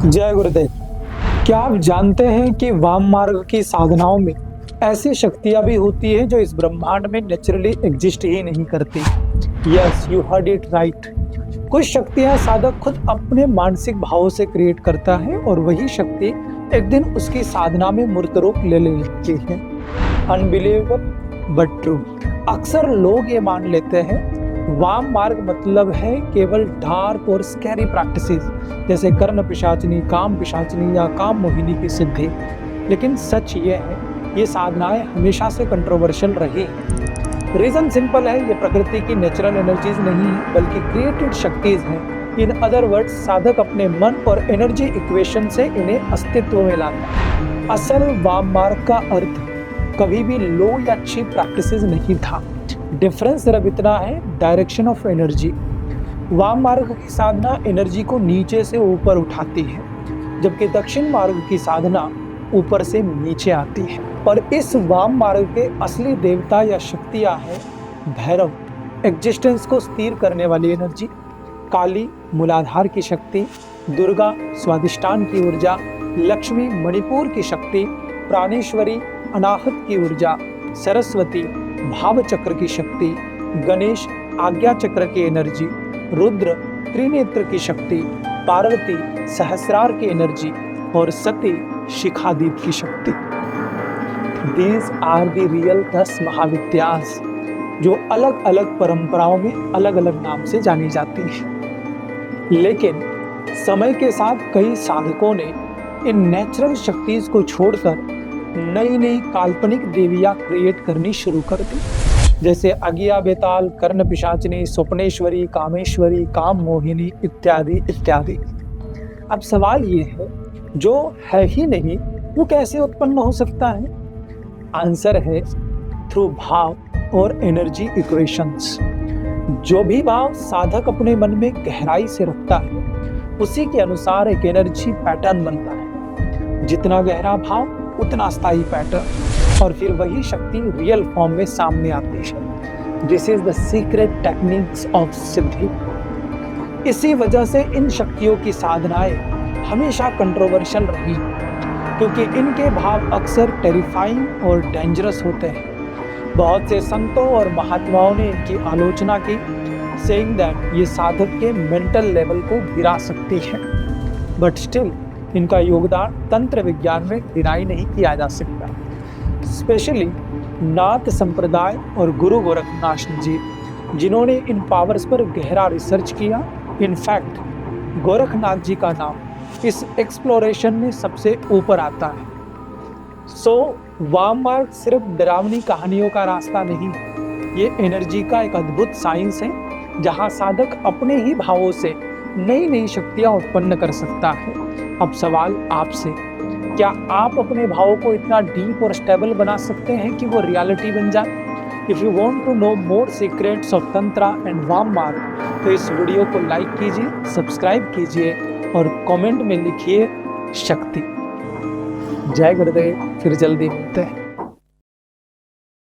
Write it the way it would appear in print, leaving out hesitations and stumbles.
जय गुरुदेव। क्या आप जानते हैं कि वाम मार्ग की साधनाओं में ऐसी शक्तियां भी होती है जो इस ब्रह्मांड में नेचुरली एग्जिस्ट ही नहीं करती। Yes, you heard it right. कुछ शक्तियां साधक खुद अपने मानसिक भावों से क्रिएट करता है और वही शक्ति एक दिन उसकी साधना में मूर्त रूप ले लेती है। Unbelievable but true. अक्सर लोग ये मान लेते हैं वाम मार्ग मतलब है केवल डार्क और स्कैरी प्रैक्टिसेस जैसे कर्ण पिशाचनी, काम पिशाचनी या काम मोहिनी की सिद्धि। लेकिन सच ये है, ये साधनाएं हमेशा से कंट्रोवर्शियल रही हैं। रीजन सिंपल है, ये प्रकृति की नेचुरल एनर्जीज नहीं है बल्कि क्रिएटेड शक्तिज हैं। इन अदर वर्ड्स, साधक अपने मन और एनर्जी इक्वेशन से इन्हें अस्तित्व में लाता है। असल वाम मार्ग का अर्थ कभी भी लो या अच्छी प्रैक्टिसेस नहीं था। डिफरेंस सिर्फ इतना है, डायरेक्शन ऑफ एनर्जी। वाम मार्ग की साधना एनर्जी को नीचे से ऊपर उठाती है, जबकि दक्षिण मार्ग की साधना ऊपर से नीचे आती है। और इस वाम मार्ग के असली देवता या शक्तियां हैं भैरव, एग्जिस्टेंस को स्थिर करने वाली एनर्जी; काली, मूलाधार की शक्ति; दुर्गा, स्वादिष्टान की ऊर्जा; लक्ष्मी, मणिपुर की शक्ति; प्राणेश्वरी, अनाहत की ऊर्जा; सरस्वती, भाव चक्र की शक्ति; गणेश, आज्ञा चक्र की एनर्जी; रुद्र, त्रिनेत्र की शक्ति; पार्वती, सहस्रार की एनर्जी; और सती, शिखादीप की शक्ति। These are the real 10 महाविद्यास जो अलग अलग परंपराओं में अलग अलग नाम से जानी जाती है। लेकिन समय के साथ कई साधकों ने इन नेचुरल शक्तियों को छोड़कर नई नई काल्पनिक देवियां क्रिएट करनी शुरू कर दी, जैसे अगिया बेताल, कर्ण पिशाचनी, स्वप्नेश्वरी, कामेश्वरी, काम मोहिनी इत्यादि इत्यादि। अब सवाल ये है, जो है ही नहीं वो कैसे उत्पन्न हो सकता है? आंसर है थ्रू भाव और एनर्जी इक्वेशंस। जो भी भाव साधक अपने मन में गहराई से रखता है उसी के अनुसार एक एनर्जी पैटर्न बनता है। जितना गहरा भाव उतना स्थायी पैटर्न, और फिर वही शक्ति रियल फॉर्म में सामने आती है। This is the secret techniques of siddhi. इसी वजह से इन शक्तियों की साधनाएं हमेशा कंट्रोवर्शियल रही, क्योंकि इनके भाव अक्सर टेरिफाइंग और डेंजरस होते हैं। बहुत से संतों और महात्माओं ने इनकी आलोचना की, सेइंग दैट ये साधक के मेंटल लेवल को गिरा सकती है। बट स्टिल इनका योगदान तंत्र विज्ञान में डिनाई नहीं किया जा सकता। स्पेशली नाथ संप्रदाय और गुरु गोरखनाथ जी, जिन्होंने इन पावर्स पर गहरा रिसर्च किया। इनफैक्ट गोरखनाथ जी का नाम इस एक्सप्लोरेशन में सबसे ऊपर आता है। सो वाम मार्ग सिर्फ डरावनी कहानियों का रास्ता नहीं, ये एनर्जी का एक अद्भुत साइंस है, जहाँ साधक अपने ही भावों से नई नई शक्तियाँ उत्पन्न कर सकता है। अब सवाल आपसे, क्या आप अपने भावों को इतना डीप और स्टेबल बना सकते हैं कि वो रियलिटी बन जाए? If you want to know more secrets of tantra and Vama Marga तो इस वीडियो को लाइक कीजिए, सब्सक्राइब कीजिए और कमेंट में लिखिए शक्ति। जय गुरुदेव। फिर जल्दी मिलते हैं।